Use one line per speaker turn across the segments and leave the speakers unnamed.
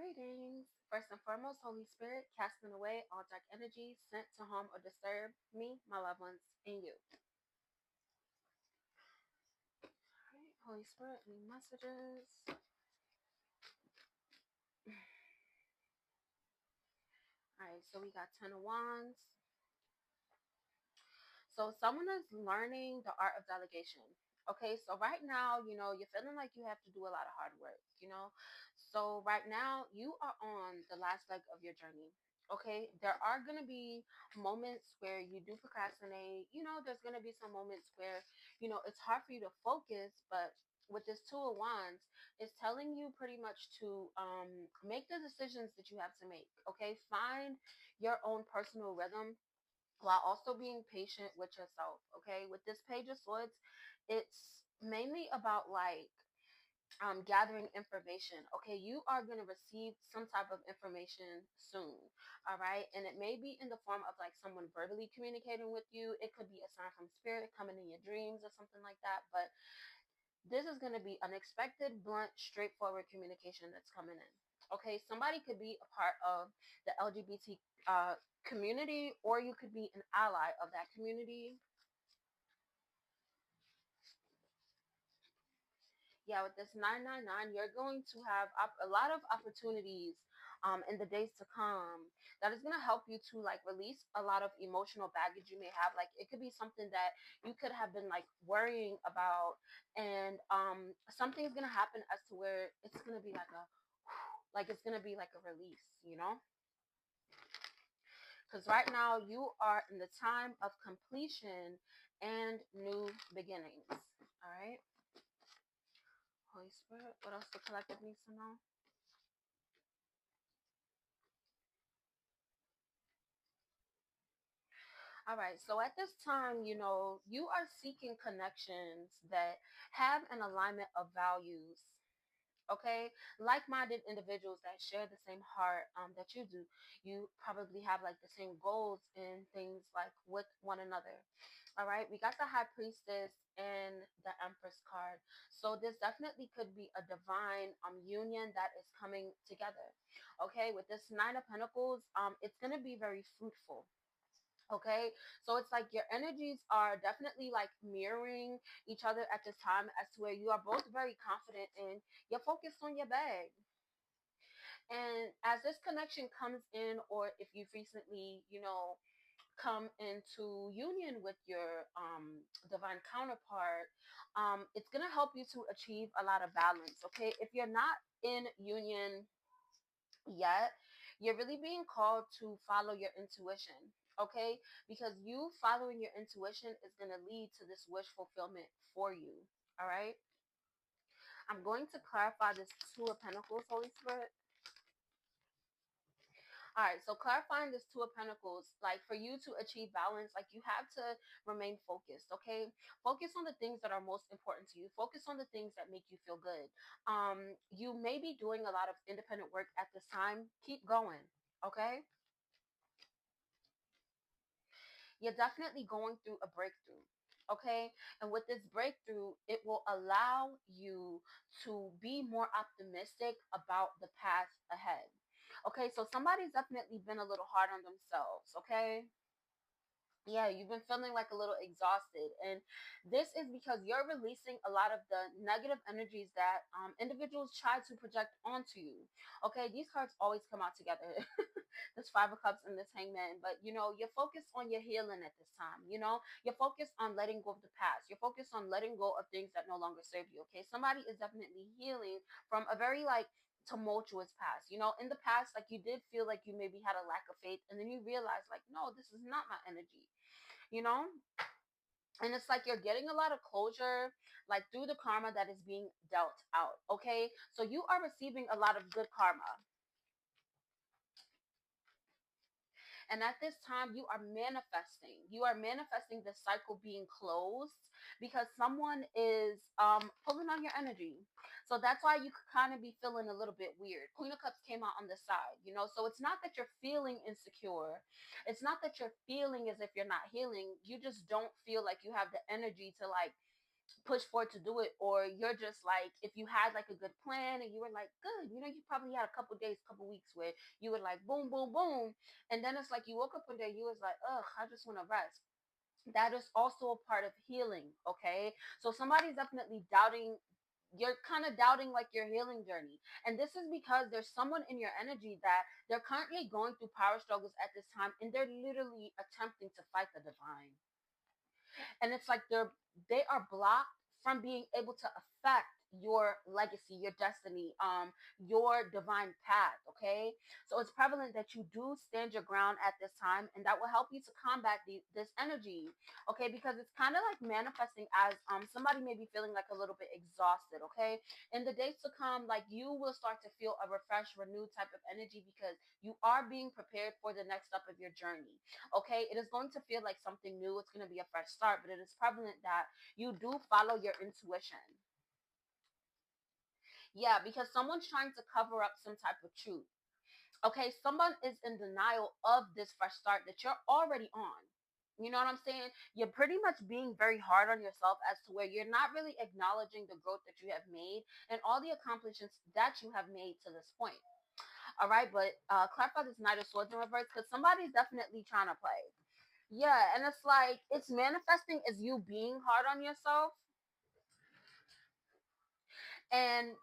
Greetings. First and foremost, Holy Spirit, casting away all dark energy sent to harm or disturb me, my loved ones, and you. Alright, Holy Spirit, any messages? Alright, so we got Ten of Wands. So someone is learning the art of delegation. Okay, so right now, you're feeling like you have to do a lot of hard work. So right now, you are on the last leg of your journey. Okay, there are going to be moments where you do procrastinate. There's going to be some moments where, it's hard for you to focus, but with this Two of Wands, it's telling you pretty much to make the decisions that you have to make. Okay, find your own personal rhythm while also being patient with yourself. Okay, with this Page of Swords, it's mainly about like gathering information. Okay, you are going to receive some type of information soon. All right, and it may be in the form of like someone verbally communicating with you. It could be a sign from spirit coming in your dreams or something like that, but this is going to be unexpected, blunt, straightforward communication that's coming in. Okay, somebody could be a part of the LGBT community, or you could be an ally of that community. Yeah, with this 999, you're going to have a lot of opportunities in the days to come that is going to help you to like release a lot of emotional baggage you may have. Like it could be something that you could have been like worrying about, and something is going to happen as to where it's going to be like a like it's going to be like a release. Because right now you are in the time of completion and new beginnings. All right, Holy Spirit, what else the collective needs to know? All right. So at this time, you are seeking connections that have an alignment of values. Okay. Like-minded individuals that share the same heart that you do. You probably have like the same goals and things like with one another. All right. We got the High Priestess and the Empress card. So this definitely could be a divine union that is coming together. Okay. With this Nine of Pentacles, it's going to be very fruitful. Okay, so it's like your energies are definitely like mirroring each other at this time, as to where you are both very confident and you're focused on your bag. And as this connection comes in, or if you've recently, come into union with your divine counterpart, it's gonna help you to achieve a lot of balance. Okay, if you're not in union yet, you're really being called to follow your intuition. Okay, because you following your intuition is going to lead to this wish fulfillment for you. All right, I'm going to clarify this Two of Pentacles, Holy Spirit. All right, so clarifying this Two of Pentacles, like for you to achieve balance, like you have to remain focused. Okay, focus on the things that are most important to you. Focus on the things that make you feel good. You may be doing a lot of independent work at this time. Keep going. Okay, you're definitely going through a breakthrough. Okay, and with this breakthrough, it will allow you to be more optimistic about the path ahead. Okay, so somebody's definitely been a little hard on themselves. Okay, yeah, you've been feeling like a little exhausted, and this is because you're releasing a lot of the negative energies that individuals try to project onto you. Okay, these cards always come out together. This Five of Cups and this Hangman, but you're focused on your healing at this time. You're focused on letting go of the past. You're focused on letting go of things that no longer serve you. Okay, somebody is definitely healing from a very like tumultuous past. In the past, like you did feel like you maybe had a lack of faith, and then you realize like, no, this is not my energy. you know and it's like you're getting a lot of closure, like through the karma that is being dealt out. Okay, so you are receiving a lot of good karma. And at this time, you are manifesting. You are manifesting the cycle being closed because someone is pulling on your energy. So that's why you could kind of be feeling a little bit weird. Queen of Cups came out on the side. So it's not that you're feeling insecure. It's not that you're feeling as if you're not healing. You just don't feel like you have the energy to like push forward to do it, or you're just like, if you had like a good plan and you were like good, you probably had a couple days, couple weeks where you were like boom boom boom, and then it's like you woke up one day, you was like, ugh, I just want to rest. That is also a part of healing. Okay, so somebody's definitely doubting, you're kind of doubting like your healing journey, and this is because there's someone in your energy that they're currently going through power struggles at this time, and they're literally attempting to fight the divine. And it's like they are blocked from being able to affect your legacy, your destiny, your divine path. Okay, so it's prevalent that you do stand your ground at this time, and that will help you to combat this energy. Okay, because it's kind of like manifesting as somebody may be feeling like a little bit exhausted. Okay, in the days to come, like you will start to feel a refreshed, renewed type of energy, because you are being prepared for the next step of your journey. Okay, it is going to feel like something new, it's going to be a fresh start, but it is prevalent that you do follow your intuition. Yeah, because someone's trying to cover up some type of truth. Okay, someone is in denial of this fresh start that you're already on. You know what I'm saying? You're pretty much being very hard on yourself, as to where you're not really acknowledging the growth that you have made and all the accomplishments that you have made to this point. All right, but clarify this Knight of Swords in reverse, because somebody's definitely trying to play. Yeah, and it's like it's manifesting as you being hard on yourself, and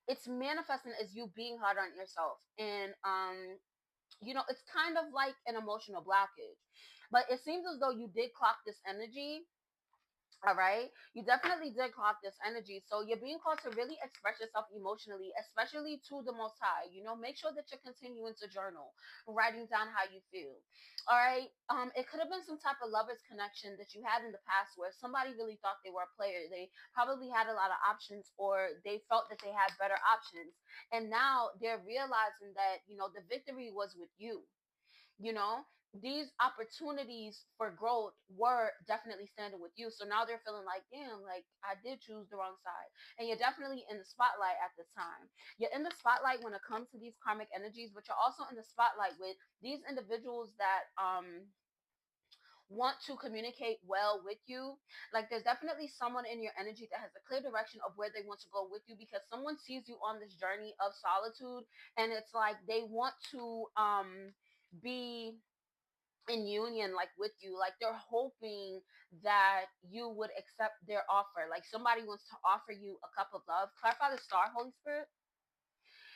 it's manifesting as you being hard on yourself, and it's kind of like an emotional blockage. But it seems as though you did clock this energy. All right. You definitely did clock this energy. So you're being called to really express yourself emotionally, especially to the Most High. Make sure that you're continuing to journal, writing down how you feel. All right. It could have been some type of lover's connection that you had in the past, where somebody really thought they were a player. They probably had a lot of options, or they felt that they had better options. And now they're realizing that, the victory was with you. you know these opportunities for growth were definitely standing with you, so now they're feeling like, damn, like I did choose the wrong side. And you're definitely in the spotlight at this time. You're in the spotlight when it comes to these karmic energies, but you're also in the spotlight with these individuals that want to communicate well with you. Like there's definitely someone in your energy that has a clear direction of where they want to go with you, because someone sees you on this journey of solitude, and it's like they want to be in union, like with you, like they're hoping that you would accept their offer. Like somebody wants to offer you a cup of love. Clarify the star, Holy Spirit.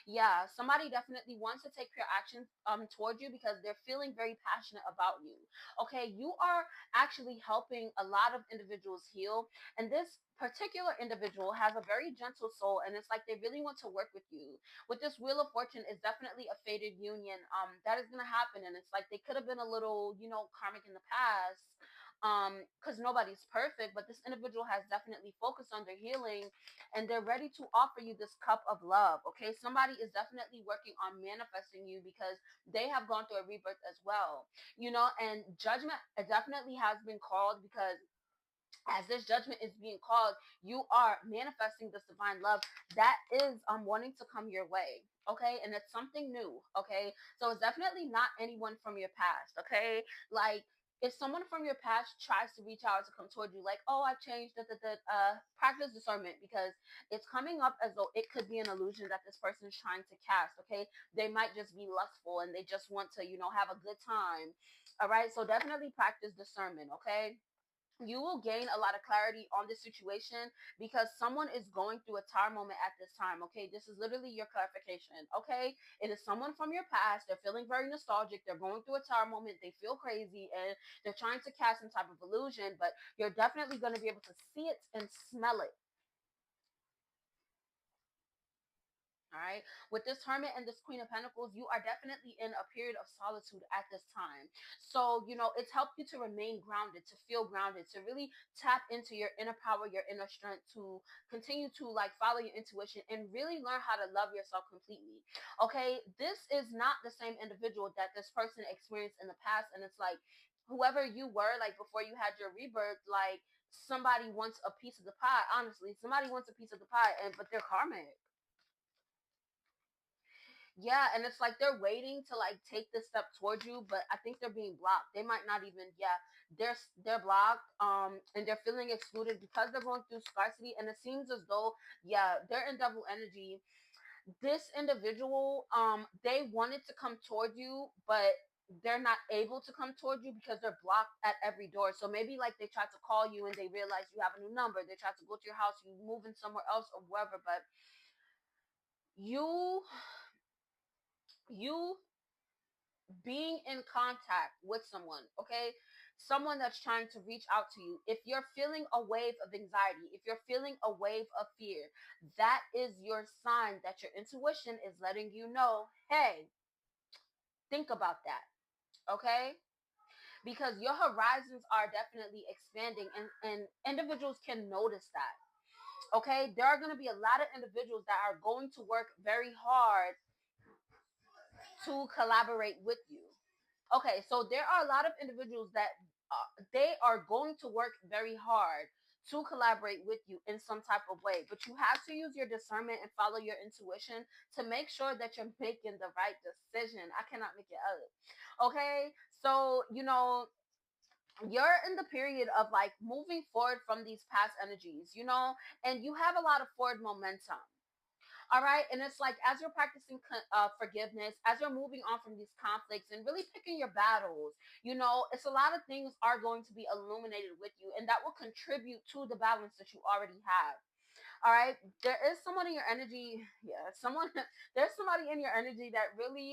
Yeah, somebody definitely wants to take your actions towards you, because they're feeling very passionate about you. Okay, you are actually helping a lot of individuals heal, and this particular individual has a very gentle soul, and it's like they really want to work with you. With this Wheel of Fortune is definitely a fated union that is going to happen, and it's like they could have been a little, karmic in the past, because nobody's perfect, but this individual has definitely focused on their healing, and they're ready to offer you this cup of love. Okay, somebody is definitely working on manifesting you, because they have gone through a rebirth as well. And judgment definitely has been called, because as this judgment is being called, you are manifesting this divine love that is wanting to come your way. Okay, and it's something new. Okay, so it's definitely not anyone from your past. Okay, like if someone from your past tries to reach out to come toward you, like, oh, I've changed, practice discernment, because it's coming up as though it could be an illusion that this person is trying to cast. Okay, they might just be lustful, and they just want to, have a good time. All right, so definitely practice discernment. Okay, you will gain a lot of clarity on this situation, because someone is going through a tower moment at this time. Okay, this is literally your clarification. Okay, it is someone from your past. They're feeling very nostalgic, they're going through a tower moment, they feel crazy, and they're trying to cast some type of illusion, but you're definitely going to be able to see it and smell it. All right. With this Hermit and this Queen of Pentacles, you are definitely in a period of solitude at this time. So, it's helped you to remain grounded, to feel grounded, to really tap into your inner power, your inner strength, to continue to like follow your intuition and really learn how to love yourself completely. Okay. This is not the same individual that this person experienced in the past. And it's like, whoever you were, like before you had your rebirth, like somebody wants a piece of the pie. Honestly, somebody wants a piece of the pie, but they're karmic. Yeah, and it's like they're waiting to like take this step towards you, but I think they're being blocked. They might not even, yeah, they're blocked, and they're feeling excluded because they're going through scarcity, and it seems as though, yeah, they're in double energy. This individual, they wanted to come toward you, but they're not able to come toward you because they're blocked at every door. So maybe like they tried to call you and they realize you have a new number. They tried to go to your house, you moving somewhere else or wherever, but you you being in contact with someone, okay? Someone that's trying to reach out to you. If you're feeling a wave of anxiety, if you're feeling a wave of fear, that is your sign that your intuition is letting you know, hey, think about that, okay? Because your horizons are definitely expanding, and individuals can notice that, okay? There are going to be a lot of individuals that are going to work very hard to collaborate with you. Okay, so there are a lot of individuals that they are going to work very hard to collaborate with you in some type of way, but you have to use your discernment and follow your intuition to make sure that you're making the right decision. I cannot make it up. Okay, so you're in the period of like moving forward from these past energies, and you have a lot of forward momentum. All right. And it's like, as you're practicing forgiveness, as you're moving on from these conflicts and really picking your battles, it's a lot of things are going to be illuminated with you, and that will contribute to the balance that you already have. All right. There is someone in your energy. Yeah. There's somebody in your energy that really,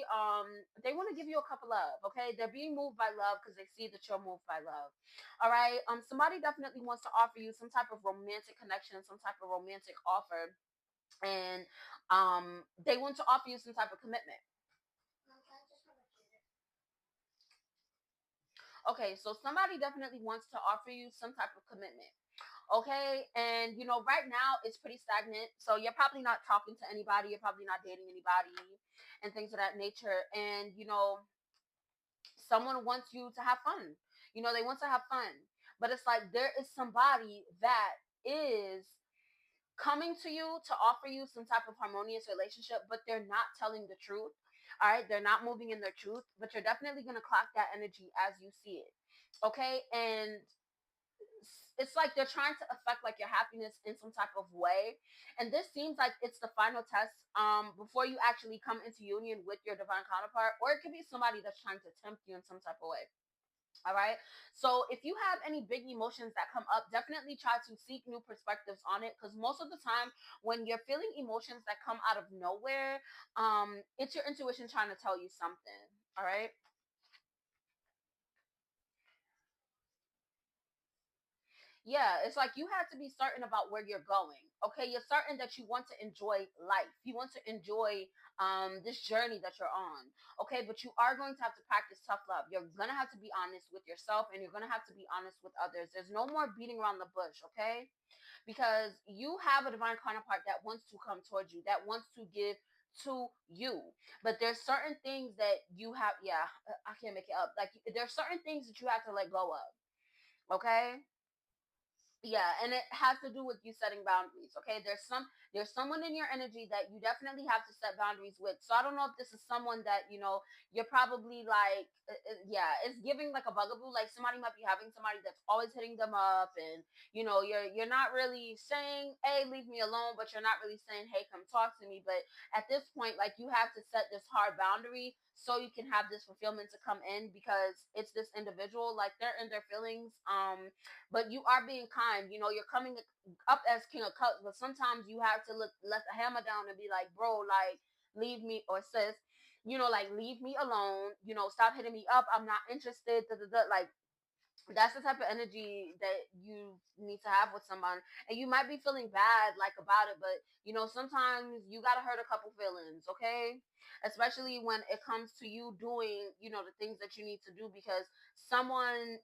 they want to give you a cup of love. Okay. They're being moved by love because they see that you're moved by love. All right. Somebody definitely wants to offer you some type of romantic connection, some type of romantic offer, and they want to offer you some type of commitment. Okay, so somebody definitely wants to offer you some type of commitment. Okay, and right now it's pretty stagnant, so you're probably not talking to anybody, you're probably not dating anybody, and things of that nature. And someone wants you to have fun. They want to have fun, but it's like there is somebody that is coming to you to offer you some type of harmonious relationship, but they're not telling the truth. All right, they're not moving in their truth, but you're definitely going to clock that energy as you see it. Okay, and it's like they're trying to affect like your happiness in some type of way, and this seems like it's the final test before you actually come into union with your divine counterpart, or it could be somebody that's trying to tempt you in some type of way. All right. So if you have any big emotions that come up, definitely try to seek new perspectives on it. Because most of the time, when you're feeling emotions that come out of nowhere, it's your intuition trying to tell you something. All right. Yeah, it's like you have to be certain about where you're going. Okay, you're certain that you want to enjoy life. You want to enjoy this journey that you're on. Okay, but you are going to have to practice tough love. You're gonna have to be honest with yourself, and you're gonna have to be honest with others. There's no more beating around the bush. Okay, because you have a divine counterpart that wants to come towards you, that wants to give to you. But there's certain things that you have. Yeah, I can't make it up. Like there's certain things that you have to let go of. Okay, yeah, and it has to do with you setting boundaries. Okay, there's someone in your energy that you definitely have to set boundaries with. So I don't know if this is someone that you're probably like, yeah, it's giving like a bugaboo. Like somebody might be having somebody that's always hitting them up, and you're not really saying, hey, leave me alone, but you're not really saying, hey, come talk to me. But at this point, like you have to set this hard boundary so you can have this fulfillment to come in, because it's this individual, like they're in their feelings. But you are being kind. You're coming up as King of Cups, but sometimes you have to let the hammer down and be like, bro, like leave me, or sis, like leave me alone. Stop hitting me up. I'm not interested. Da, da, da. Like that's the type of energy that you need to have with someone, and you might be feeling bad like about it, but sometimes you gotta hurt a couple feelings, okay? Especially when it comes to you doing the things that you need to do, because someone's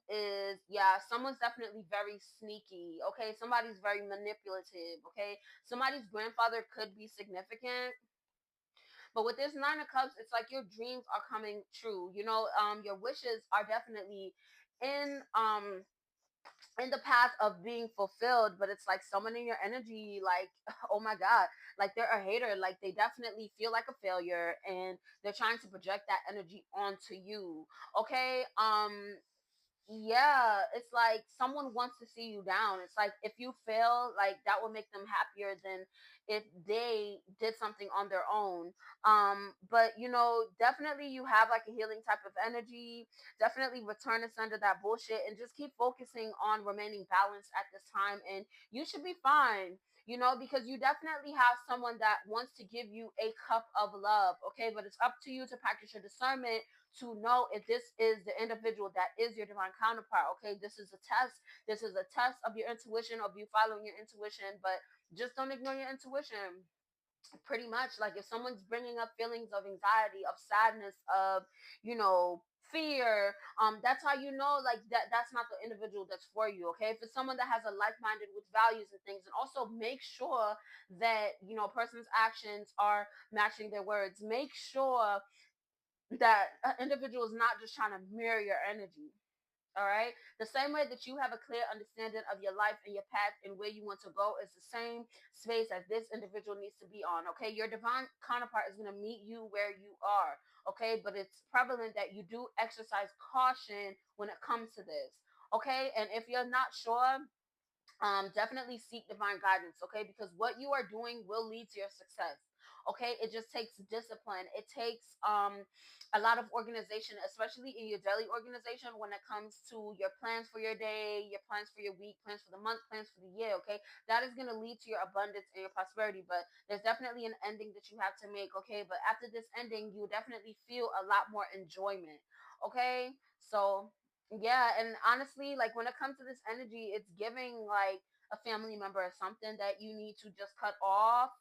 definitely very sneaky, okay? Somebody's very manipulative, okay? Somebody's grandfather could be significant, but with this Nine of Cups, it's like your dreams are coming true. Your wishes are definitely in in the path of being fulfilled, but it's like someone in your energy, like, oh my god, like they're a hater, like they definitely feel like a failure, and they're trying to project that energy onto you. Okay, yeah, it's like someone wants to see you down. It's like if you fail, like that will make them happier than if they did something on their own. But definitely you have like a healing type of energy. Definitely return us under that bullshit and just keep focusing on remaining balanced at this time, and you should be fine. Because you definitely have someone that wants to give you a cup of love, okay? But it's up to you to practice your discernment to know if this is the individual that is your divine counterpart. Okay, this is a test. This is a test of your intuition, of you following your intuition, but just don't ignore your intuition. Pretty much, like if someone's bringing up feelings of anxiety, of sadness, of fear, that's how you know, like, that's not the individual that's for you. Okay, if it's someone that has a like-minded with values and things, and also make sure that a person's actions are matching their words. Make sure that an individual is not just trying to mirror your energy. All right. The same way that you have a clear understanding of your life and your path and where you want to go is the same space as this individual needs to be on. Okay. Your divine counterpart is going to meet you where you are. Okay. But it's prevalent that you do exercise caution when it comes to this. Okay. And if you're not sure, definitely seek divine guidance, okay? Because what you are doing will lead to your success. Okay, it just takes discipline. It takes a lot of organization, especially in your daily organization when it comes to your plans for your day, your plans for your week, plans for the month, plans for the year. Okay, that is going to lead to your abundance and your prosperity. But there's definitely an ending that you have to make. Okay, but after this ending, you definitely feel a lot more enjoyment. Okay, so yeah, and honestly, like when it comes to this energy, it's giving like a family member or something that you need to just cut off.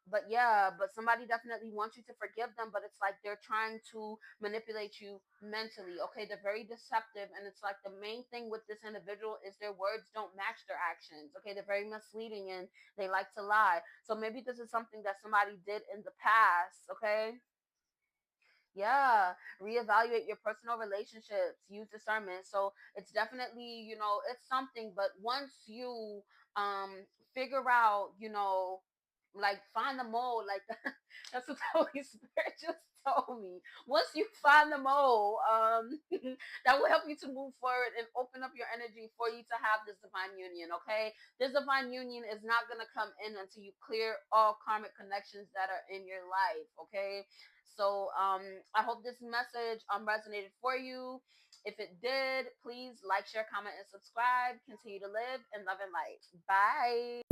But yeah, but somebody definitely wants you to forgive them, but it's like they're trying to manipulate you mentally. Okay, they're very deceptive, and it's like the main thing with this individual is their words don't match their actions. Okay, they're very misleading and they like to lie. So maybe this is something that somebody did in the past. Okay, yeah, reevaluate your personal relationships, use discernment. So it's definitely, it's something, but once you figure out, like find the mole, like that's what the Holy Spirit just told me. Once you find the mole, that will help you to move forward and open up your energy for you to have this divine union. Okay, this divine union is not gonna come in until you clear all karmic connections that are in your life. Okay, so I hope this message resonated for you. If it did, please like, share, comment, and subscribe. Continue to live in love and light. Bye.